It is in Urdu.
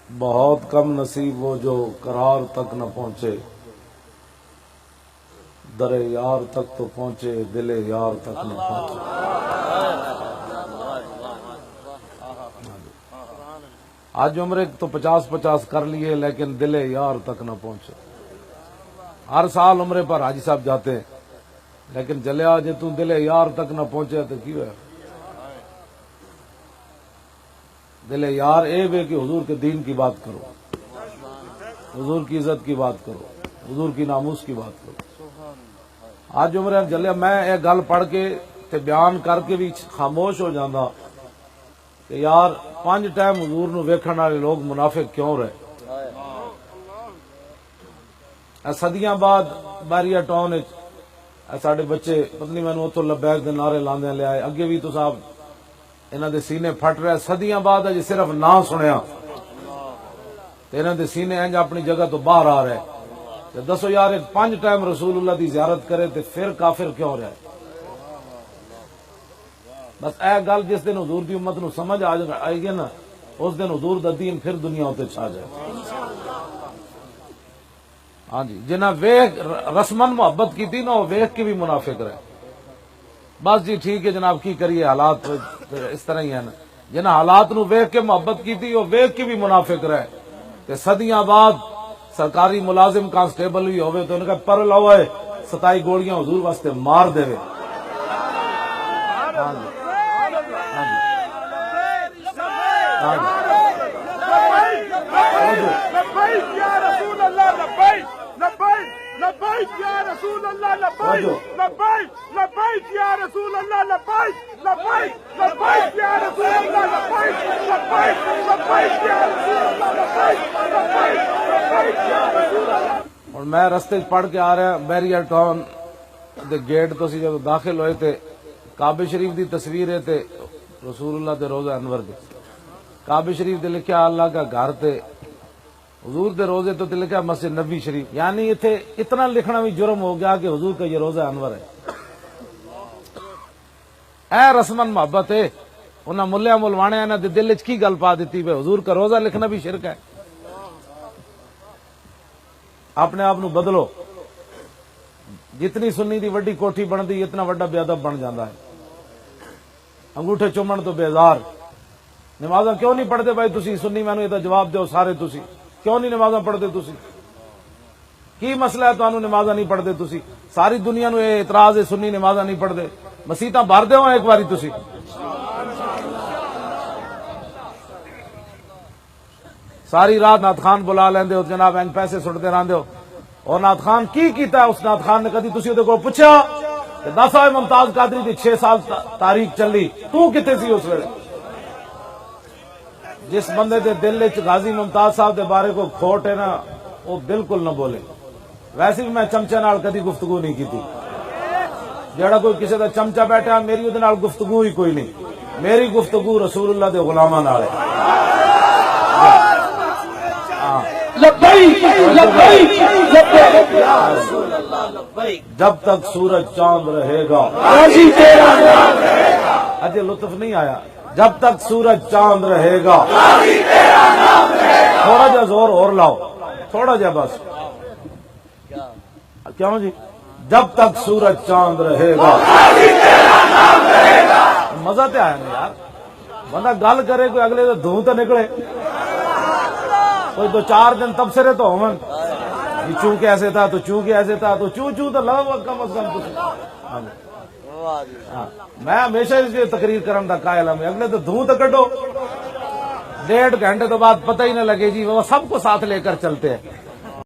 بہت کم نصیب وہ جو قرار تک نہ پہنچے، در یار تک تو پہنچے دل یار تک نہ پہنچے۔ آج عمرے تو 50 کر لیے لیکن دل یار تک نہ پہنچے۔ ہر سال عمرے پر حاجی صاحب جاتے ہیں لیکن جلیا جے تو دل یار تک نہ پہنچے تو کی ہے؟ دل یار اے بے کہ حضور کے دین کی بات کرو، حضور کی عزت کی بات کرو، حضور کی ناموس کی بات کرو۔ آج عمرے جلیا میں ایک گل پڑھ کے تے بیان کر کے بھی خاموش ہو جانا کہ یار 5 ٹائم حضور نو ویکھن والے لوگ منافق کیوں رہے؟ صدیاں بعد باریا ٹاؤن ساڈے بچے پتہ نہیں مینوں اتوں لبیک دے نعرے لاندے لے آئے، اگے بھی تو صاحب انہاں دے سینے پھٹ رہے، صدیاں بعد اجے صرف نہ سنیا تے انہاں دے سینے انج اپنی جگہ تو باہر آ رہے۔ تے دسو یار 5 ٹائم رسول اللہ دی زیارت کرے تے پھر کافر کیوں رہے؟ بس اے گل جس دن حضور دی امت نو سمجھ آئے گی نا، اس دن حضور دا دین پھر دنیا تے چھا جائے۔ ہاں جی، جنہاں ویکھ رسمن محبت کی نا وہ ویکھ کے بھی منافق رہے۔ بس جی ٹھیک ہے جناب، کی کریے، حالات اس طرح ہی ہیں نا۔ جنہاں حالات نو ویکھ کے محبت کی وہ ویکھ کے بھی منافق رہے۔ تے صدیاں بعد سرکاری ملازم کانسٹیبل بھی ہوئے تو انہوں نے کہا پر لو ہے 27 گولیاں حضور واسطے مار دے۔ ہاں جی اور میں رستے پڑھ کے آ رہا بیریا ٹاؤن دے گیٹ تو سی جب داخل ہوئے تھے کعبہ شریف دی تصویر ہے تے رسول اللہ دے روزہ انور دے کعبہ شریف دے لکھیا اللہ کا گھر تے حضور دے روزے تو لکھا مسجد نبی شریف، یعنی اتنے اتنا لکھنا بھی جرم ہو گیا کہ حضور کا یہ روزہ انور ہے۔ اے رسمن محبت ہے، انہاں ملیاں ملوانے انہاں دے دل وچ کی گل پا دیتی ہے حضور کا روزہ لکھنا بھی شرک ہے۔ اپنے آپ نو بدلو، جتنی سنی دی وڈی کوٹھی بندی اتنا وڈا بے ادب بن جاتا ہے۔ انگوٹھے چومن تو بیزار، نمازاں کیوں نہیں پڑھتے بھائی تسی؟ سنی مینوں یہ جواب دیو سارے تسی کیوں نہیں نمازاں پڑھتے؟ تسی کی مسئلہ ہے تانوں نمازاں نہیں پڑھتے؟ تسی ساری دنیا نو یہ اعتراض ہے سنی نمازاں نہیں پڑھتے، مسیتاں بھر دیو ایک باری تسی۔ ساری رات نعت خان بلا لیندے ہو جناب، این پیسے سٹتے رہندے ہو، اور نعت خان کی کیتا ہے اس نعت خان نے کدی تسی اودے کول پوچھیا کہ 10 ممتاز قادری دی 6 سال تاریخ چلی تو کتے سی اس ویلے؟ جس بندے دے دل وچ غازی ممتاز صاحب دے بارے کو کھوٹ ہے نا وہ بالکل نہ بولے۔ ویسے بھی میں چمچے نال کدی گفتگو نہیں کیتی، جیڑا کوئی کسی دا چمچا بیٹھا میری اودے نال گفتگو ہی کوئی نہیں، میری گفتگو رسول اللہ دے غلاماں نال ہے۔ جب تک سورج چاند رہے گا اجے لطف نہیں آیا، جب تک سورج چاند رہے گا، تھوڑا جا زور اور لاؤ، تھوڑا جا بس، کیوں جی؟ جب تک سورج چاند رہے گا، مزہ تے آیا نا یار، بندہ گل کرے کوئی اگلے تو دھوں تو نکلے، کوئی 2-4 دن تبصرے تو ہوں چونکہ ایسے تھا تو چونکہ ایسے تھا تو چوں تو لو کم از کم۔ میں ہمیشہ اس لیے تقریر کرن دا قائل ہوں، اگلے تو دھوں تو کڈو، 1.5 گھنٹے تو بعد پتہ ہی نہ لگے جی وہ سب کو ساتھ لے کر چلتے ہیں۔